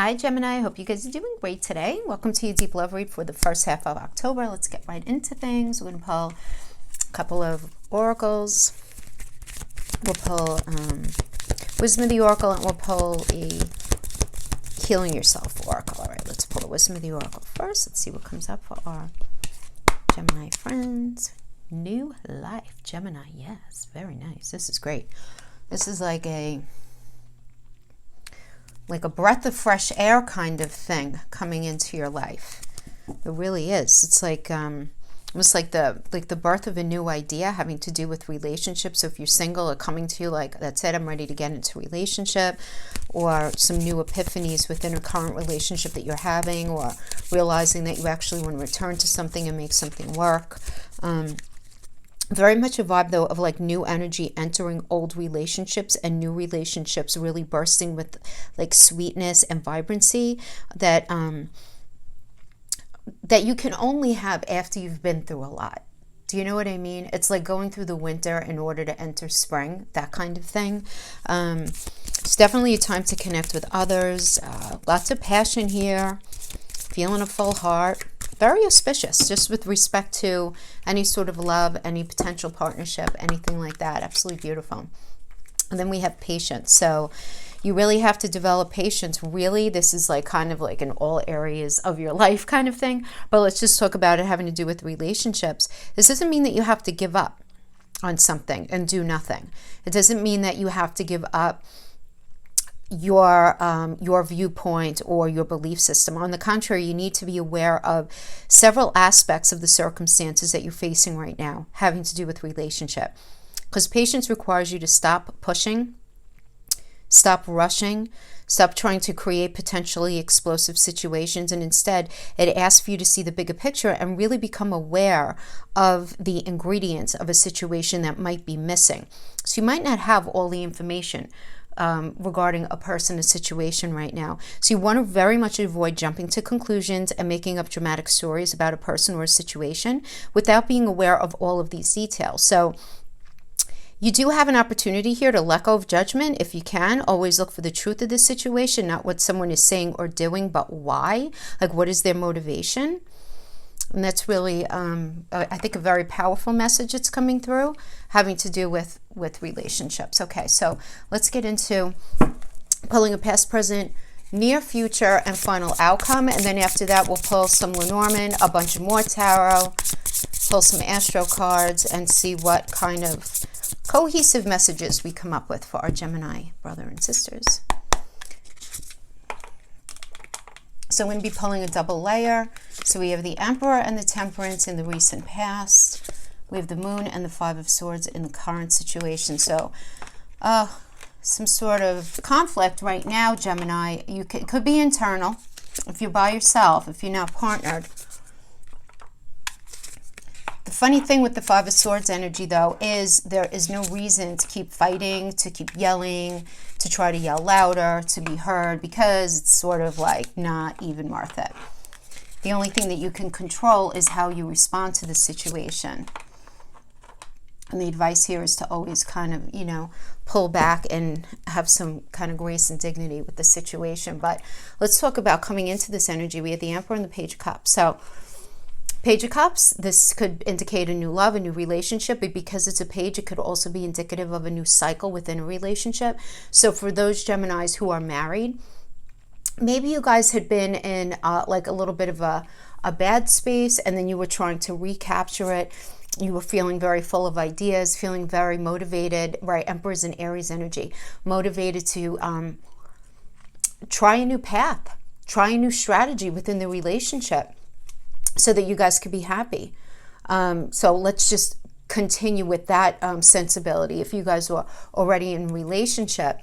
Hi Gemini, I hope you guys are doing great today. Welcome to your deep love read for the first half of October. Let's get right into things. We're going to pull a couple of oracles. We'll pull Wisdom of the Oracle, and we'll pull a Healing Yourself Oracle. All right, let's pull the Wisdom of the Oracle first. Let's see what comes up for our Gemini friends. New life, Gemini. Yes, very nice. This is great. This is like a breath of fresh air kind of thing coming into your life. It really is. It's like almost like the birth of a new idea having to do with relationships. So if you're single, or coming to you like, that's it, I'm ready to get into a relationship, or some new epiphanies within a current relationship that you're having, or realizing that you actually want to return to something and make something work. Very much a vibe, though, of like new energy entering old relationships, and new relationships really bursting with like sweetness and vibrancy that that you can only have after you've been through a lot. Do you know what I mean? It's like going through the winter in order to enter spring, that kind of thing. It's definitely a time to connect with others. Lots of passion here, feeling a full heart. Very auspicious, just with respect to any sort of love, any potential partnership, anything like that. Absolutely beautiful. And then we have patience. So you really have to develop patience. Really, this is like kind of like in all areas of your life kind of thing. But let's just talk about it having to do with relationships. This doesn't mean that you have to give up on something and do nothing. It doesn't mean that you have to give up your viewpoint or your belief system. On the contrary, you need to be aware of several aspects of the circumstances that you're facing right now having to do with relationship, because patience requires you to stop pushing, stop rushing, stop trying to create potentially explosive situations, and instead it asks for you to see the bigger picture and really become aware of the ingredients of a situation that might be missing. So you might not have all the information regarding a person, a situation right now. So you want to very much avoid jumping to conclusions and making up dramatic stories about a person or a situation without being aware of all of these details. So you do have an opportunity here to let go of judgment if you can. Always look for the truth of the situation, not what someone is saying or doing, but why. Like, what is their motivation? And that's really, I think, a very powerful message that's coming through, having to do with relationships. Okay, so let's get into pulling a past, present, near future, and final outcome. And then after that, we'll pull some Lenormand, a bunch of more tarot, pull some astro cards, and see what kind of cohesive messages we come up with for our Gemini brother and sisters. So I'm going to be pulling a double layer. So we have the Emperor and the Temperance in the recent past. We have the Moon and the Five of Swords in the current situation. So some sort of conflict right now, Gemini. It could be internal. If you're by yourself, if you're not partnered. The funny thing with the Five of Swords energy, though, is there is no reason to keep fighting, to keep yelling, to try to yell louder, to be heard, because it's sort of like not even worth it. The only thing that you can control is how you respond to the situation. And the advice here is to always kind of, pull back and have some kind of grace and dignity with the situation. But let's talk about coming into this energy. We have the Emperor and the Page of Cups. So Page of Cups, this could indicate a new love, a new relationship, but because it's a page, it could also be indicative of a new cycle within a relationship. So for those Geminis who are married, maybe you guys had been in like a little bit of a bad space, and then you were trying to recapture it. You were feeling very full of ideas, feeling very motivated, right? Emperor's in Aries energy, motivated to try a new path, try a new strategy within the relationship, so that you guys could be happy. So let's just continue with that sensibility if you guys were already in a relationship.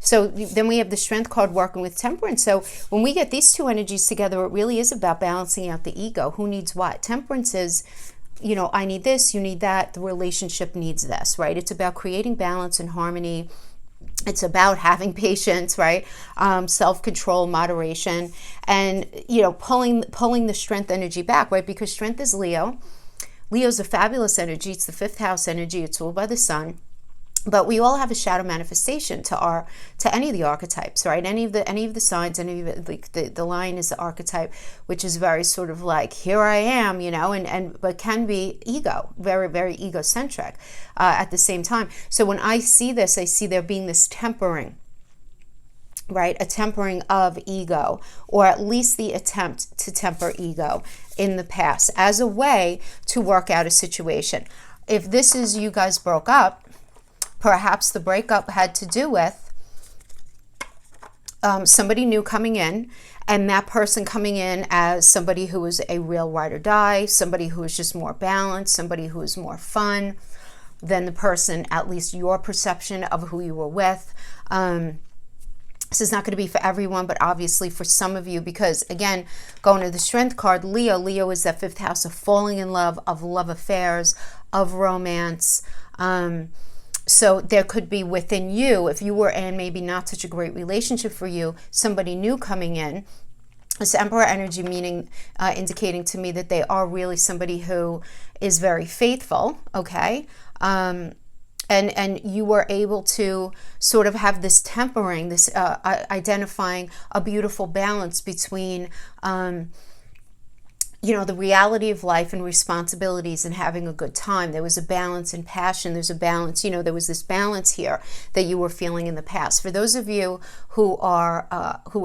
So then we have the Strength card working with Temperance. So when we get these two energies together, it really is about balancing out the ego. Who needs what? Temperance is, I need this, you need that. The relationship needs this, right? It's about creating balance and harmony. It's about having patience, right? Self-control, moderation, and, pulling the Strength energy back, right? Because Strength is Leo. Leo's a fabulous energy. It's the 5th house energy. It's ruled by the sun. But we all have a shadow manifestation to any of the archetypes, right? Any of the signs, any of it, like the lion is the archetype, which is very sort of like, here I am, you know, but can be ego, very, very egocentric at the same time. So when I see this, I see there being this tempering, right? A tempering of ego, or at least the attempt to temper ego in the past as a way to work out a situation. If this is you guys broke up, perhaps the breakup had to do with somebody new coming in, and that person coming in as somebody who was a real ride or die, somebody who is just more balanced, somebody who is more fun than the person, at least your perception of who you were with. This is not going to be for everyone, but obviously for some of you, because again, going to the Strength card, Leo is that 5th house of falling in love, of love affairs, of romance. So there could be within you, if you were in maybe not such a great relationship for you, somebody new coming in. This Emperor energy meaning, indicating to me that they are really somebody who is very faithful, okay? And you were able to sort of have this tempering, this identifying a beautiful balance between you know, the reality of life and responsibilities and having a good time. There was a balance and passion. There's a balance, you know, there was this balance here that you were feeling in the past. For those of you who are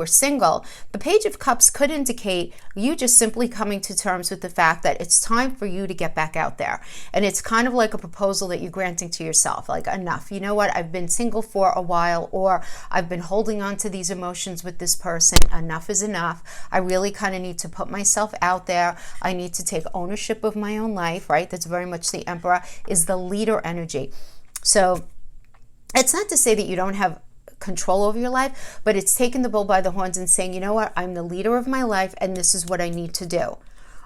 single, the Page of Cups could indicate you just simply coming to terms with the fact that it's time for you to get back out there. And it's kind of like a proposal that you're granting to yourself, like, enough. You know what? I've been single for a while, or I've been holding on to these emotions with this person. Enough is enough. I really kind of need to put myself out there. I need to take ownership of my own life, right? That's very much the Emperor, is the leader energy. So it's not to say that you don't have control over your life, but it's taking the bull by the horns and saying, you know what, I'm the leader of my life, and this is what I need to do.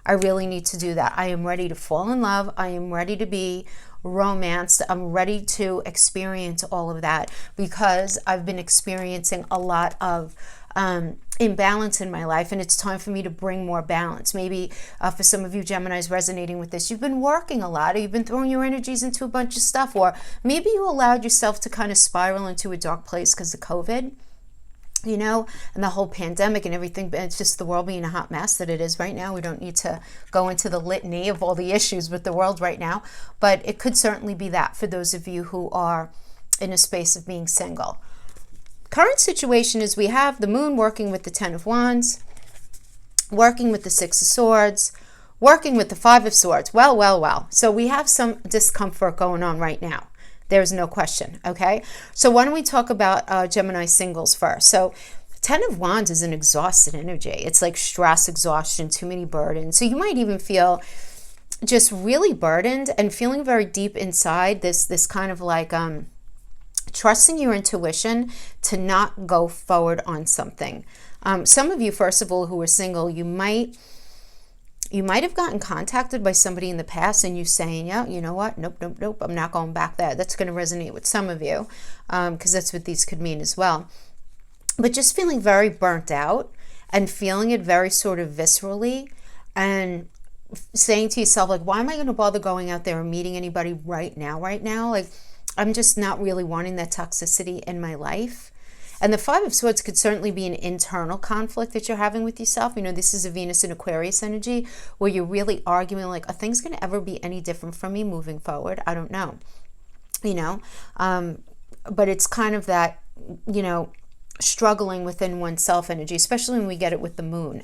I really need to do that. I am ready to fall in love. I am ready to be romanced. I'm ready to experience all of that, because I've been experiencing a lot of imbalance in my life, and it's time for me to bring more balance. Maybe for some of you Geminis resonating with this, you've been working a lot, or you've been throwing your energies into a bunch of stuff, or maybe you allowed yourself to kind of spiral into a dark place because of COVID, you know, and the whole pandemic and everything. But it's just the world being a hot mess that it is right now. We don't need to go into the litany of all the issues with the world right now, but it could certainly be that for those of you who are in a space of being single. Current situation is we have the Moon working with the 10 of Wands, working with the 6 of Swords, working with the 5 of Swords. Well. So we have some discomfort going on right now. There's no question, okay? So why don't we talk about Gemini singles first? So 10 of Wands is an exhausted energy. It's like stress, exhaustion, too many burdens. So you might even feel just really burdened and feeling very deep inside this kind of like trusting your intuition to not go forward on something. Some of you, first of all, who are single, you might have gotten contacted by somebody in the past, and you saying, yeah, you know what, nope, I'm not going back there. That's going to resonate with some of you, because that's what these could mean as well. But just feeling very burnt out and feeling it very sort of viscerally, and saying to yourself, like, why am I going to bother going out there and meeting anybody right now? Like, I'm just not really wanting that toxicity in my life. And the 5 of Swords could certainly be an internal conflict that you're having with yourself. You know, this is a Venus and Aquarius energy where you're really arguing, like, are things going to ever be any different from me moving forward? I don't know, you know. But it's kind of that, you know, struggling within oneself energy, especially when we get it with the Moon.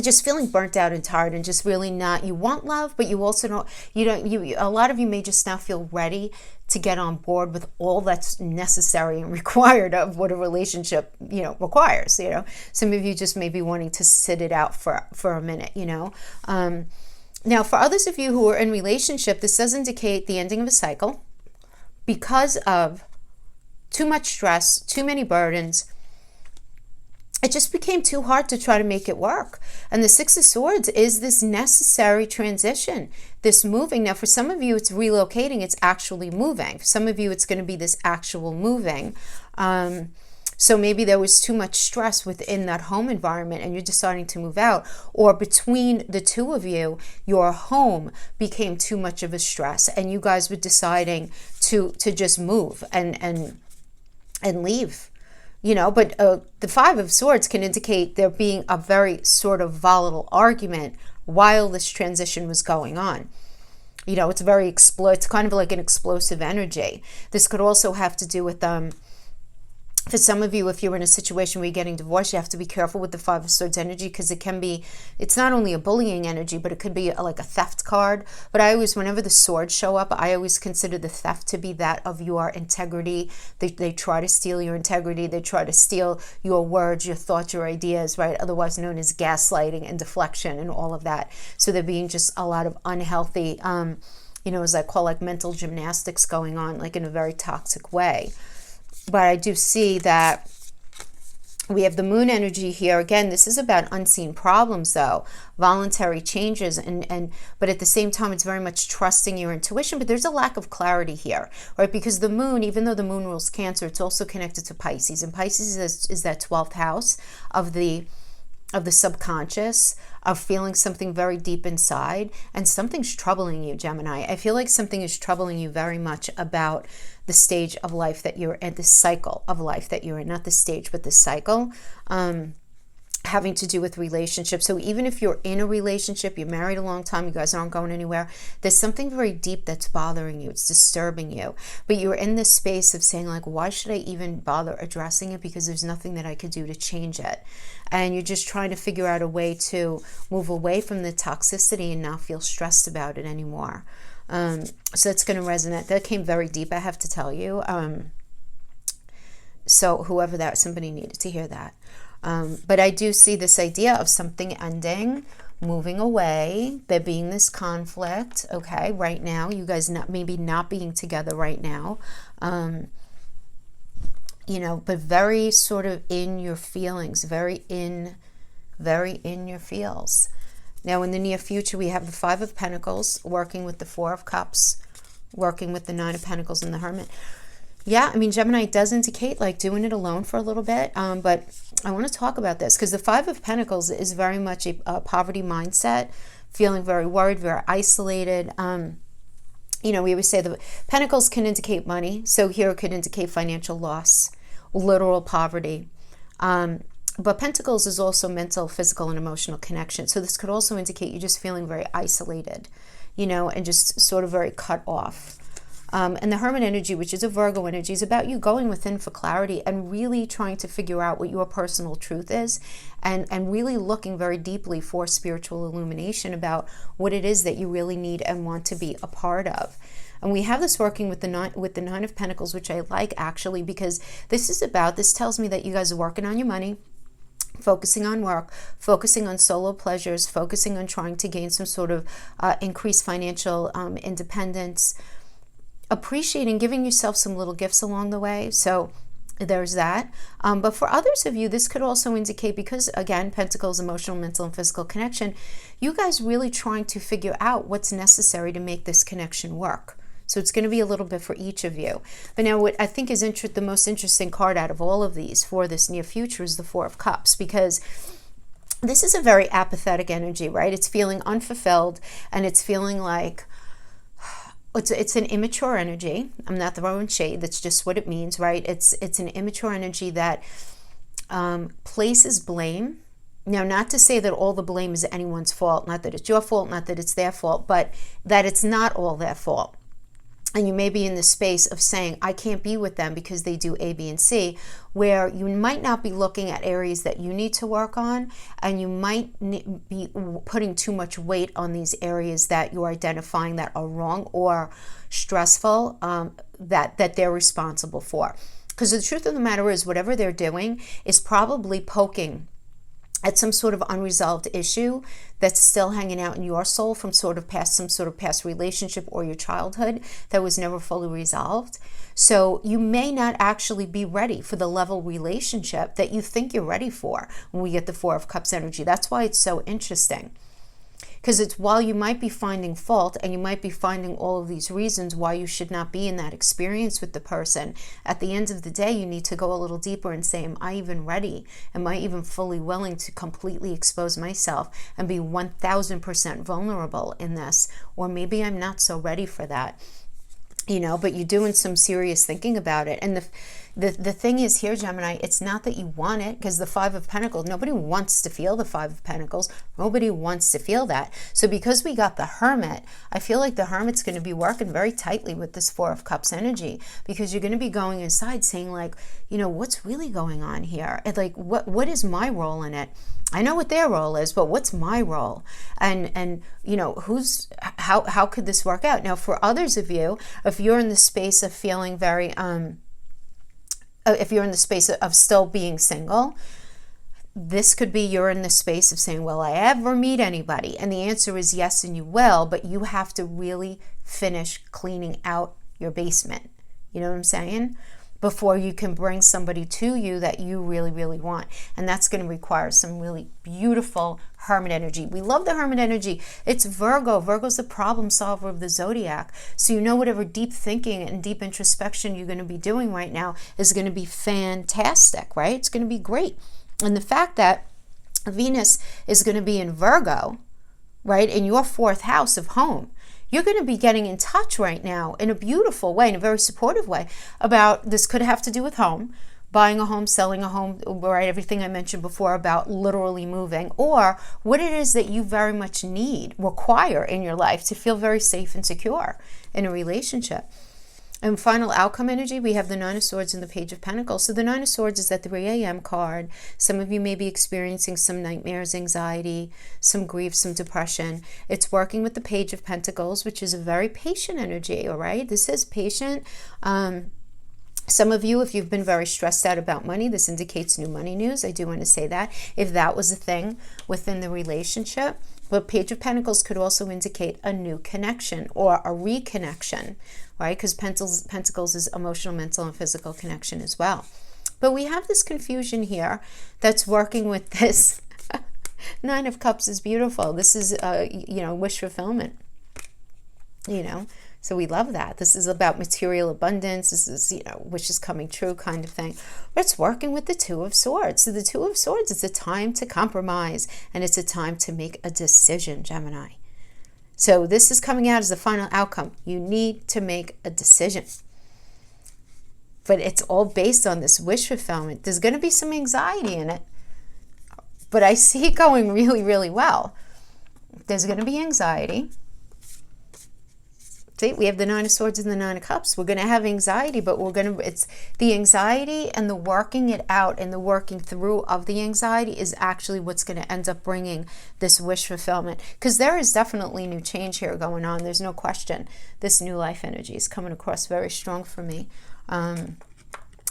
Just feeling burnt out and tired, and just really not, you want love, but you also don't, a lot of you may just now feel ready to get on board with all that's necessary and required of what a relationship, you know, requires, you know. Some of you just may be wanting to sit it out for a minute, you know. Now, for others of you who are in relationship, this does indicate the ending of a cycle because of too much stress, too many burdens. It just became too hard to try to make it work. And the 6 of Swords is this necessary transition, this moving. Now, for some of you, it's relocating. It's actually moving. For some of you, it's going to be this actual moving. So maybe there was too much stress within that home environment and you're deciding to move out, or between the two of you, your home became too much of a stress and you guys were deciding to just move and leave. But the Five of Swords can indicate there being a very sort of volatile argument while this transition was going on. It's very it's kind of like an explosive energy. This could also have to do with for some of you, if you're in a situation where you're getting divorced, you have to be careful with the Five of Swords energy, because it's not only a bullying energy, but it could be like a theft card. But whenever the swords show up, I always consider the theft to be that of your integrity. They try to steal your integrity. They try to steal your words, your thoughts, your ideas, right? Otherwise known as gaslighting and deflection and all of that. So there being just a lot of unhealthy, as I call like mental gymnastics going on, like in a very toxic way. But I do see that we have the moon energy here. Again, this is about unseen problems, though, voluntary changes, but at the same time, it's very much trusting your intuition. But there's a lack of clarity here, right? Because the moon, even though the moon rules Cancer, it's also connected to Pisces, and Pisces is that 12th house of the subconscious, of feeling something very deep inside, and something's troubling you, Gemini. I feel like something is troubling you very much about the stage of life that you're in, the cycle of life that you're in, not the stage, but the cycle, having to do with relationships. So even if you're in a relationship, you're married a long time, you guys aren't going anywhere, there's something very deep that's bothering you. It's disturbing you. But you're in this space of saying, like, why should I even bother addressing it? Because there's nothing that I could do to change it. And you're just trying to figure out a way to move away from the toxicity and not feel stressed about it anymore. So that's going to resonate. That came very deep, I have to tell you. So whoever that, somebody needed to hear that. But I do see this idea of something ending, moving away, there being this conflict, okay, right now, you guys maybe not being together right now, but very sort of in your feelings, very in your feels. Now, in the near future, we have the Five of Pentacles working with the Four of Cups, working with the Nine of Pentacles and the Hermit. Yeah, I mean, Gemini does indicate like doing it alone for a little bit, but I want to talk about this because the Five of Pentacles is very much a poverty mindset, feeling very worried, very isolated. We always say the Pentacles can indicate money, so here it could indicate financial loss, literal poverty. But Pentacles is also mental, physical, and emotional connection. So this could also indicate you just feeling very isolated, and just sort of very cut off. And the Hermit energy, which is a Virgo energy, is about you going within for clarity and really trying to figure out what your personal truth is, and really looking very deeply for spiritual illumination about what it is that you really need and want to be a part of. And we have this working with the Nine of Pentacles, which I like actually, because this tells me that you guys are working on your money, focusing on work, focusing on solo pleasures, focusing on trying to gain some sort of increased financial independence, appreciating, giving yourself some little gifts along the way. So there's that. But for others of you, this could also indicate, because again, Pentacles, emotional, mental, and physical connection, you guys really trying to figure out what's necessary to make this connection work. So it's going to be a little bit for each of you. But now what I think is the most interesting card out of all of these for this near future is the Four of Cups, because this is a very apathetic energy, right? It's feeling unfulfilled, and it's feeling like it's an immature energy. I'm not throwing shade. That's just what it means, right? It's an immature energy that places blame. Now, not to say that all the blame is anyone's fault, not that it's your fault, not that it's their fault, but that it's not all their fault. And you may be in the space of saying, I can't be with them because they do A, B, and C, where you might not be looking at areas that you need to work on, and you might be putting too much weight on these areas that you're identifying that are wrong or stressful, that they're responsible for. Because the truth of the matter is, whatever they're doing is probably poking at some sort of unresolved issue that's still hanging out in your soul from some sort of past relationship or your childhood that was never fully resolved. So you may not actually be ready for the level relationship that you think you're ready for when we get the Four of Cups energy. That's why it's so interesting. Because it's, while you might be finding fault and you might be finding all of these reasons why you should not be in that experience with the person, at the end of the day, you need to go a little deeper and say, am I even ready? Am I even fully willing to completely expose myself and be 1000% vulnerable in this? Or maybe I'm not so ready for that. You know, but you're doing some serious thinking about it. And the thing is here, Gemini, it's not that you want it, because the Five of Pentacles, nobody wants to feel the Five of Pentacles. Nobody wants to feel that. So because we got the Hermit, I feel like the Hermit's going to be working very tightly with this Four of Cups energy, because you're going to be going inside saying, like, you know, what's really going on here? And like, what is my role in it? I know what their role is, but what's my role? And you know, how could this work out? Now, for others of you, if you're in the space of feeling very, if you're in the space of still being single, this could be you're in the space of saying, will I ever meet anybody? And the answer is yes, and you will, but you have to really finish cleaning out your basement. You know what I'm saying? Before you can bring somebody to you that you really, really want. And that's going to require some really beautiful Hermit energy. We love the Hermit energy. It's Virgo. Virgo's the problem solver of the zodiac. So you know, whatever deep thinking and deep introspection you're going to be doing right now is going to be fantastic, right? It's going to be great. And the fact that Venus is going to be in Virgo, right, in your fourth house of home, you're going to be getting in touch right now in a beautiful way, in a very supportive way, about this. Could have to do with home, buying a home, selling a home, right? Everything I mentioned before about literally moving, or what it is that you very much require in your life to feel very safe and secure in a relationship. And final outcome energy, we have the Nine of Swords and the Page of Pentacles. So the Nine of Swords is that 3 a.m. card. Some of you may be experiencing some nightmares, anxiety, some grief, some depression. It's working with the Page of Pentacles, which is a very patient energy, all right? This is patient. Some of you, if you've been very stressed out about money, this indicates new money news. I do want to say that, if that was a thing within the relationship. But Page of Pentacles could also indicate a new connection or a reconnection, right? Because Pentacles is emotional, mental, and physical connection as well. But we have this confusion here that's working with this. Nine of Cups is beautiful. This is, you know, wish fulfillment, you know. So we love that. This is about material abundance. This is, you know, wishes coming true kind of thing. But it's working with the Two of Swords. So the Two of Swords is a time to compromise, and it's a time to make a decision, Gemini. So this is coming out as the final outcome. You need to make a decision. But it's all based on this wish fulfillment. There's going to be some anxiety in it, but I see it going really, really well. There's going to be anxiety. See, we have the Nine of Swords and the Nine of Cups. We're going to have anxiety, but it's the anxiety and the working it out and the working through of the anxiety is actually what's going to end up bringing this wish fulfillment. Because there is definitely new change here going on. There's no question. This new life energy is coming across very strong for me. Again,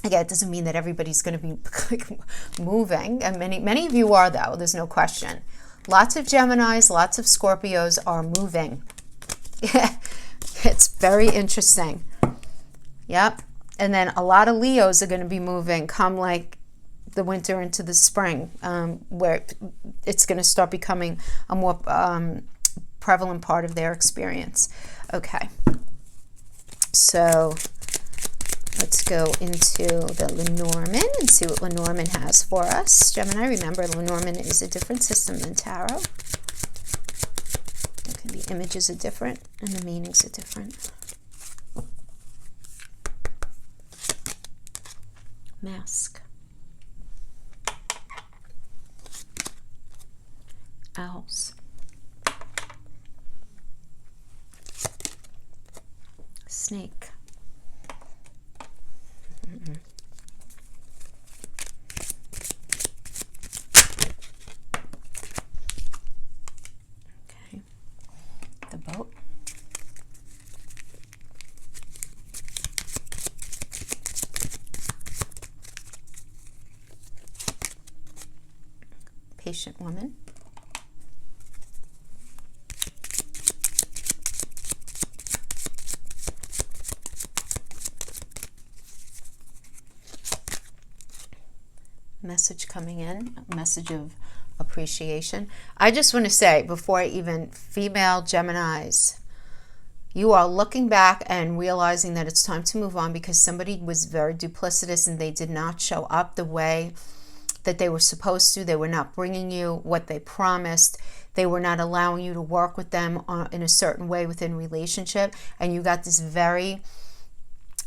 it doesn't mean that everybody's going to be moving. And many of you are, though. There's no question. Lots of Geminis, lots of Scorpios are moving. It's very interesting. Yep. And then a lot of Leos are going to be moving come like the winter into the spring, where it's going to start becoming a more prevalent part of their experience. Okay. So let's go into the Lenormand and see what Lenormand has for us. Gemini, remember, Lenormand is a different system than tarot. Okay, the images are different and the meanings are different. Mask. Owls. Snake. Okay. The boat. Patient woman. Message coming in, a message of appreciation. I just want to say, before I even, female Geminis, you are looking back and realizing that it's time to move on because somebody was very duplicitous and they did not show up the way that they were supposed to. They were not bringing you what they promised. They were not allowing you to work with them in a certain way within relationship. And you got this very,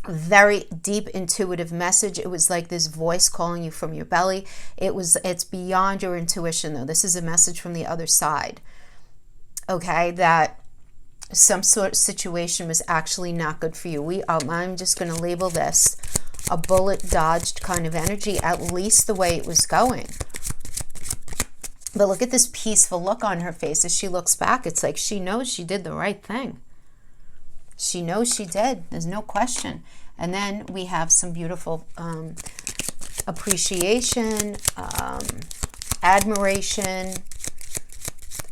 very deep intuitive message. It was like this voice calling you from your belly. It's beyond your intuition though. This is a message from the other side. Okay, that some sort of situation was actually not good for you. I'm just going to label this a bullet dodged kind of energy, at least the way it was going. But look at this peaceful look on her face as she looks back. It's like she knows she did the right thing. She knows she did. There's no question. And then we have some beautiful appreciation, admiration,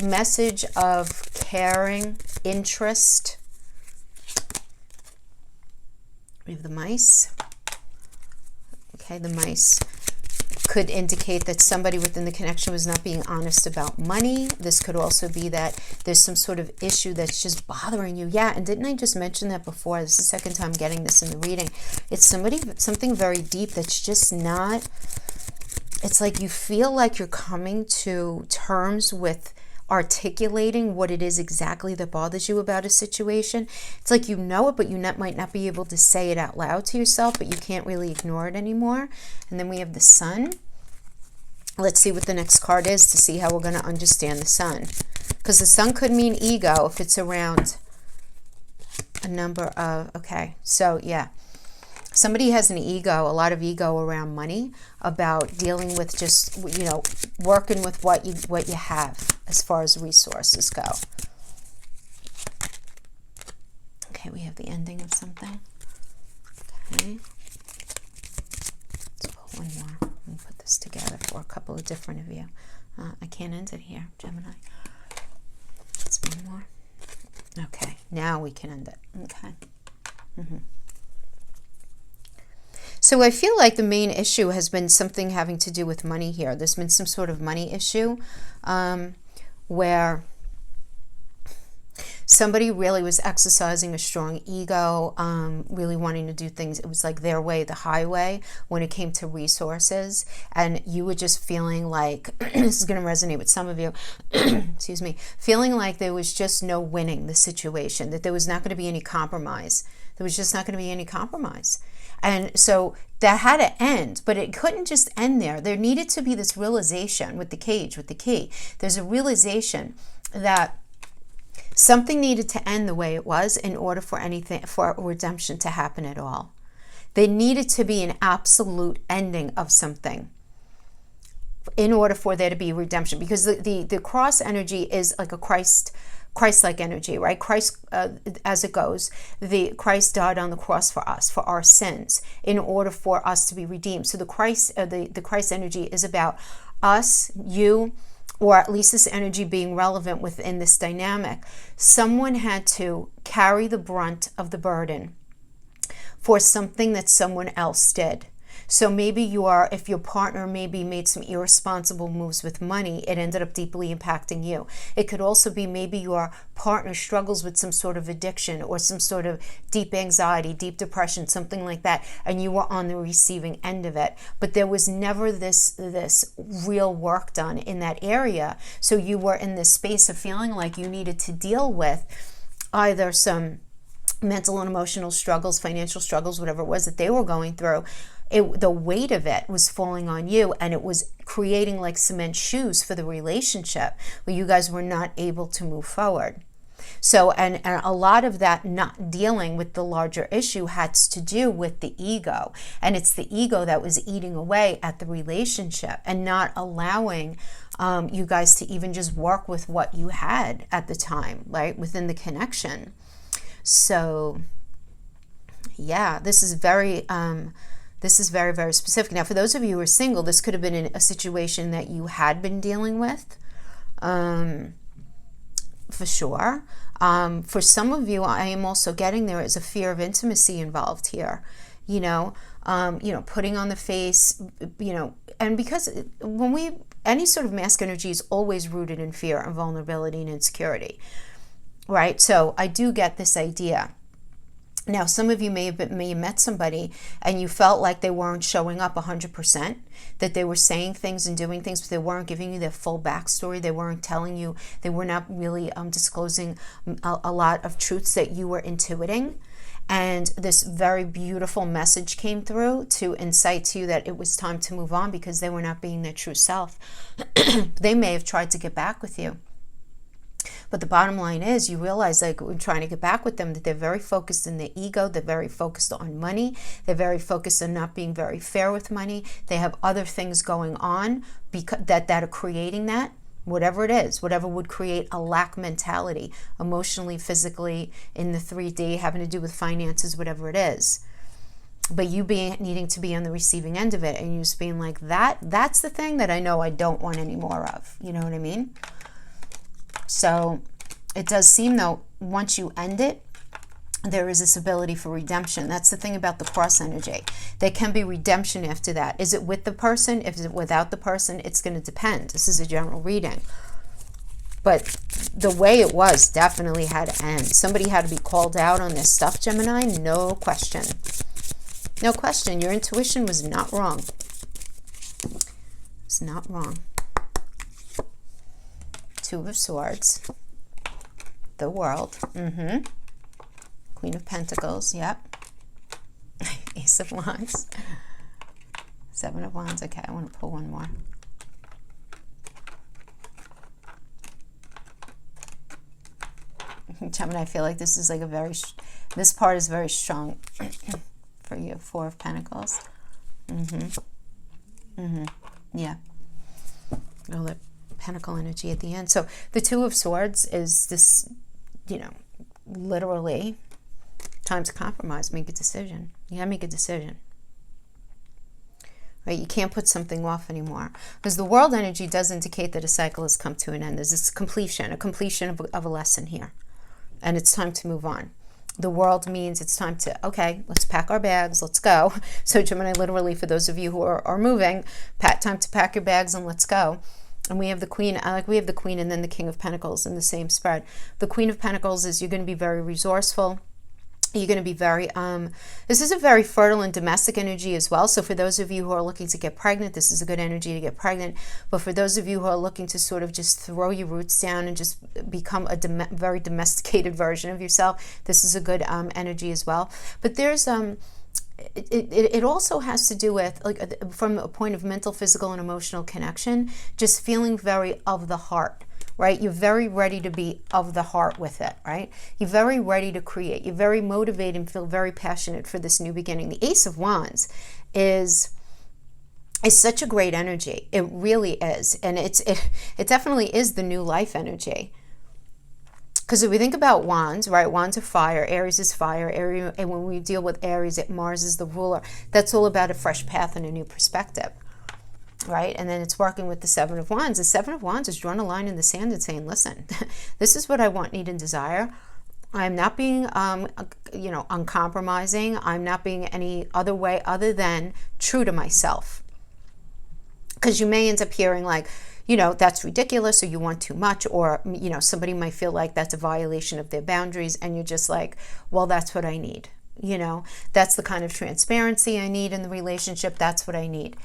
message of caring, interest. We have the mice. Okay, the mice could indicate that somebody within the connection was not being honest about money. This could also be that there's some sort of issue that's just bothering you. Yeah, and didn't I just mention that before? This is the second time getting this in the reading. It's something very deep that's just not, it's like you feel like you're coming to terms with articulating what it is exactly that bothers you about a situation. It's like you know it, but you might not be able to say it out loud to yourself, but you can't really ignore it anymore. And then we have the Sun. Let's see what the next card is to see how we're going to understand the Sun. Because the Sun could mean ego if it's around a number of, okay, so yeah. Somebody has an ego, a lot of ego around money, about dealing with just, you know, working with what you have as far as resources go. Okay, we have the ending of something. Okay. Let's pull one more and put this together for a couple of different of you. I can't end it here, Gemini. Let's one more. Okay, now we can end it. Okay. So I feel like the main issue has been something having to do with money here. There's been some sort of money issue where somebody really was exercising a strong ego, really wanting to do things. It was like their way, the highway, when it came to resources. And you were just feeling like, this is going to resonate with some of you, excuse me, feeling like there was just no winning the situation, that there was not going to be any compromise. There was just not going to be any compromise. And so that had to end, but it couldn't just end there. There needed to be this realization with the cage, with the key. There's a realization that something needed to end the way it was in order for redemption to happen at all. There needed to be an absolute ending of something in order for there to be redemption, because the cross energy is like a Christ-like energy, right? Christ, as it goes, Christ died on the cross for us, for our sins, in order for us to be redeemed. So the Christ energy is about us, you, or at least this energy being relevant within this dynamic. Someone had to carry the brunt of the burden for something that someone else did. So maybe if your partner maybe made some irresponsible moves with money, it ended up deeply impacting you. It could also be maybe your partner struggles with some sort of addiction or some sort of deep anxiety, deep depression, something like that, and you were on the receiving end of it. But there was never this real work done in that area. So you were in this space of feeling like you needed to deal with either some mental and emotional struggles, financial struggles, whatever it was that they were going through. The weight of it was falling on you, and it was creating like cement shoes for the relationship where you guys were not able to move forward. So, and a lot of that not dealing with the larger issue had to do with the ego. And it's the ego that was eating away at the relationship and not allowing you guys to even just work with what you had at the time, right, within the connection. So, yeah, this is very... very, very specific. Now, for those of you who are single, this could have been a situation that you had been dealing with, for sure. For some of you, I am also getting there is a fear of intimacy involved here. Putting on the face, and because any sort of mask energy is always rooted in fear and vulnerability and insecurity, right? So I do get this idea. Now, some of you may have met somebody and you felt like they weren't showing up 100%, that they were saying things and doing things, but they weren't giving you their full backstory. They weren't telling you, they were not really disclosing a lot of truths that you were intuiting. And this very beautiful message came through to incite to you that it was time to move on because they were not being their true self. They may have tried to get back with you. But the bottom line is, you realize, like, we're trying to get back with them, that they're very focused in their ego. They're very focused on money. They're very focused on not being very fair with money. They have other things going on that are creating that. Whatever it is, whatever would create a lack mentality, emotionally, physically, in the 3D, having to do with finances, whatever it is. But you needing to be on the receiving end of it, and you just being like, that's the thing that I know I don't want any more of. You know what I mean? So it does seem, though, once you end it, there is this ability for redemption. That's the thing about the cross energy. There can be redemption after that. Is it with the person? If it's without the person, it's going to depend. This is a general reading. But the way it was definitely had to end. Somebody had to be called out on this stuff, Gemini. No question. No question. Your intuition was not wrong. It's not wrong. Two of Swords. The World. Queen of Pentacles. Yep. Ace of Wands. Seven of Wands. Okay, I want to pull one more. Gemini, I feel like this is like this part is very strong for you. Four of Pentacles. Yeah. All that Pentacle energy at the end. So the Two of Swords is this, literally time to compromise, make a decision. You gotta make a decision. Right? You can't put something off anymore. Because the World energy does indicate that a cycle has come to an end. There's this completion of a lesson here. And it's time to move on. The World means it's time to, okay, let's pack our bags, let's go. So Gemini, literally, for those of you who are moving, time to pack your bags and let's go. And we have the Queen, we have the Queen and then the King of Pentacles in the same spread. The Queen of Pentacles is, you're going to be very resourceful. You're going to be very, this is a very fertile and domestic energy as well. So for those of you who are looking to get pregnant, this is a good energy to get pregnant. But for those of you who are looking to sort of just throw your roots down and just become a very domesticated version of yourself, this is a good energy as well. But there's, it also has to do with, like, from a point of mental, physical, and emotional connection, just feeling very of the heart. Right? You're very ready to be of the heart with it, right? You're very ready to create. You're very motivated and feel very passionate for this new beginning. The Ace of Wands is such a great energy. It really is. And it definitely is the new life energy. Because if we think about wands, right? Wands are fire. Aries is fire. And when we deal with Aries, Mars is the ruler. That's all about a fresh path and a new perspective. Right? And then it's working with the Seven of Wands. The Seven of Wands is drawing a line in the sand and saying, listen, this is what I want, need, and desire. I'm not being, uncompromising. I'm not being any other way other than true to myself. Because you may end up hearing like, that's ridiculous, or you want too much, or, somebody might feel like that's a violation of their boundaries. And you're just like, well, that's what I need. That's the kind of transparency I need in the relationship. That's what I need.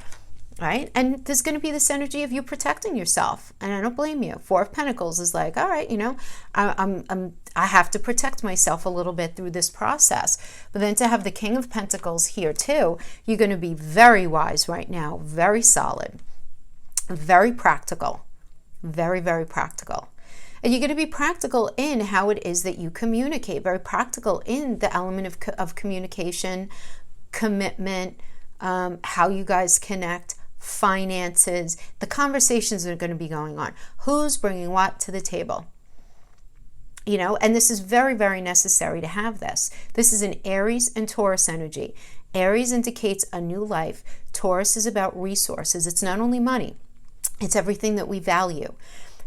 Right? And there's going to be this energy of you protecting yourself. And I don't blame you. Four of Pentacles is like, all right, I have to protect myself a little bit through this process. But then to have the King of Pentacles here too, you're going to be very wise right now, very solid, very practical, very, very practical. And you're going to be practical in how it is that you communicate, very practical in the element of communication, commitment, how you guys connect, finances, the conversations that are going to be going on. Who's bringing what to the table? And this is very, very necessary to have this. This is an Aries and Taurus energy. Aries indicates a new life. Taurus is about resources. It's not only money. It's everything that we value.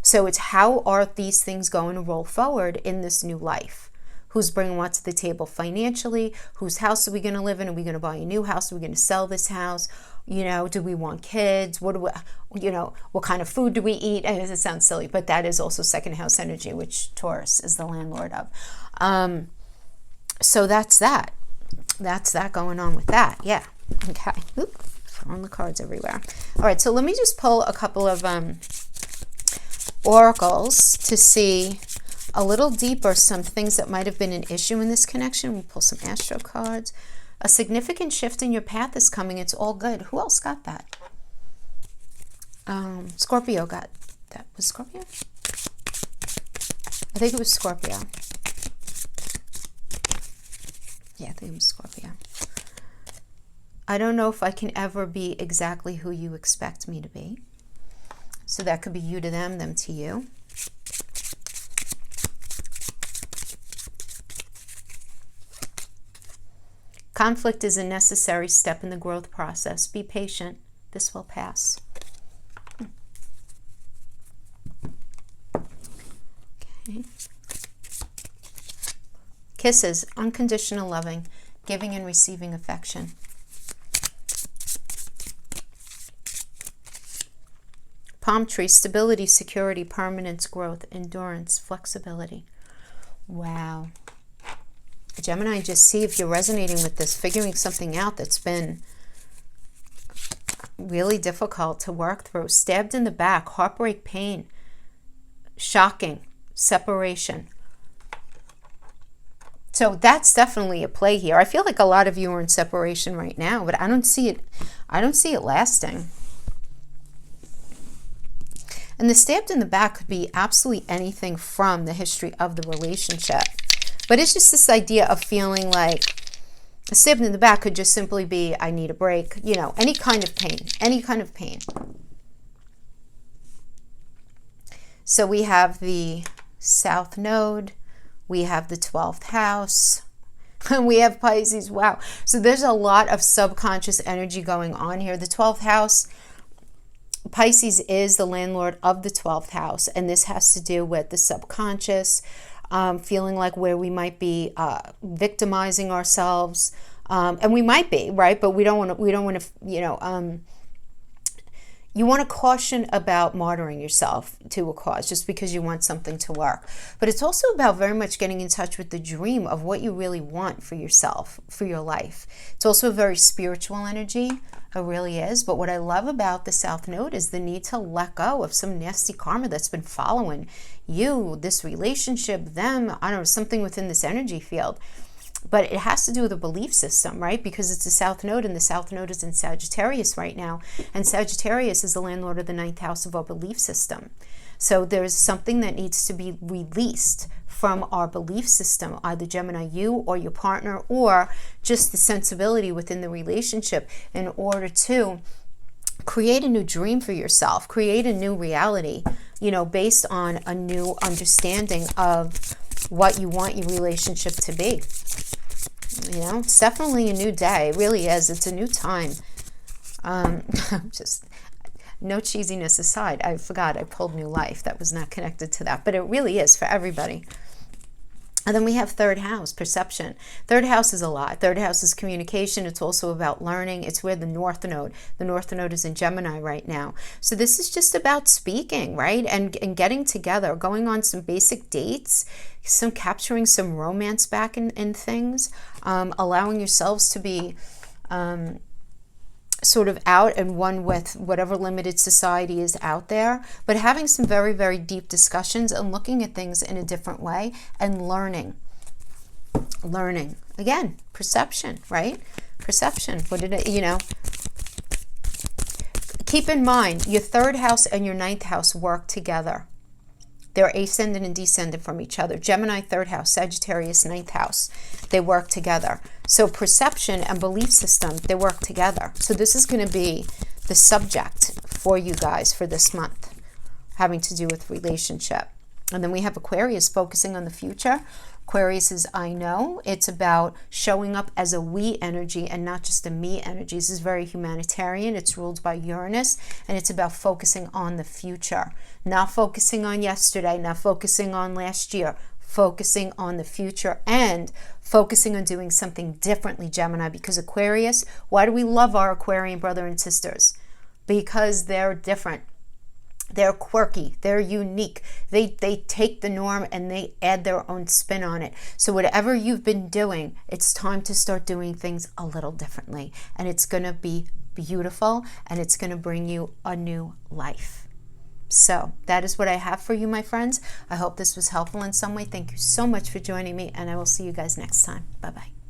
So it's how are these things going to roll forward in this new life? Who's bringing what to the table financially? Whose house are we going to live in? Are we going to buy a new house? Are we going to sell this house? You know, do we want kids? What do we, you know, what kind of food do we eat? And it sounds silly, but that is also second house energy, which Taurus is the landlord of. So that's that. That's that going on with that. Yeah. Okay. Oop, throwing the cards everywhere. All right. So let me just pull a couple of oracles to see a little deeper some things that might have been an issue in this connection. We'll pull some astro cards. A significant shift in your path is coming. It's all good. Who else got that? Scorpio got that. Was Scorpio? I think it was Scorpio. Yeah, I think it was Scorpio. I don't know if I can ever be exactly who you expect me to be. So that could be you to them, them to you. Conflict is a necessary step in the growth process. Be patient. This will pass. Okay. Kisses, unconditional loving, giving and receiving affection. Palm tree, stability, security, permanence, growth, endurance, flexibility. Wow. Gemini, just see if you're resonating with this, figuring something out that's been really difficult to work through. Stabbed in the back, heartbreak, pain, shocking, separation. So that's definitely a play here. I feel like a lot of you are in separation right now, but I don't see it lasting. And the stabbed in the back could be absolutely anything from the history of the relationship. But it's just this idea of feeling like a stabbed in the back could just simply be, I need a break, you know, any kind of pain, any kind of pain. So we have the South Node, we have the 12th house, and we have Pisces. Wow. So there's a lot of subconscious energy going on here. The 12th house, Pisces is the landlord of the 12th house, and this has to do with the subconscious, feeling like where we might be victimizing ourselves, and we might be, right? But we don't want to, you know, you want to caution about martyring yourself to a cause just because you want something to work. But it's also about very much getting in touch with the dream of what you really want for yourself, for your life. It's also a very spiritual energy. It really is. But what I love about the South Node is the need to let go of some nasty karma that's been following you, this relationship, them, I don't know, something within this energy field. But it has to do with a belief system, right? Because it's the South Node, and the South Node is in Sagittarius right now. And Sagittarius is the landlord of the 9th house of our belief system. So there's something that needs to be released from our belief system, either Gemini, you or your partner, or just the sensibility within the relationship, in order to create a new dream for yourself, create a new reality, you know, based on a new understanding of what you want your relationship to be. You know, it's definitely a new day. It really is. It's a new time. Just no cheesiness aside, I forgot I pulled New Life. That was not connected to that, but it really is for everybody. And then we have third house, perception. Third house is a lot. Third house is communication. It's also about learning. It's where the North Node is in Gemini right now. So this is just about speaking, right? And getting together, going on some basic dates, capturing some romance back in things, allowing yourselves to be sort of out and one with whatever limited society is out there, but having some very, very deep discussions and looking at things in a different way and learning. Again, perception, right? Perception. What did it, you know? Keep in mind, your third house and your 9th house work together. They're ascendant and descendant from each other. Gemini, third house, Sagittarius, 9th house. They work together. So perception and belief system, they work together. So this is going to be the subject for you guys for this month, having to do with relationship. And then we have Aquarius, focusing on the future. Aquarius is I know. It's about showing up as a we energy and not just a me energy. This is very humanitarian. It's ruled by Uranus, and it's about focusing on the future. Not focusing on yesterday, not focusing on last year, focusing on the future and focusing on doing something differently, Gemini, because Aquarius, why do we love our Aquarian brother and sisters? Because they're different. They're quirky, they're unique. They take the norm and they add their own spin on it. So whatever you've been doing, it's time to start doing things a little differently. And it's going to be beautiful and it's going to bring you a new life. So that is what I have for you, my friends. I hope this was helpful in some way. Thank you so much for joining me, and I will see you guys next time. Bye-bye.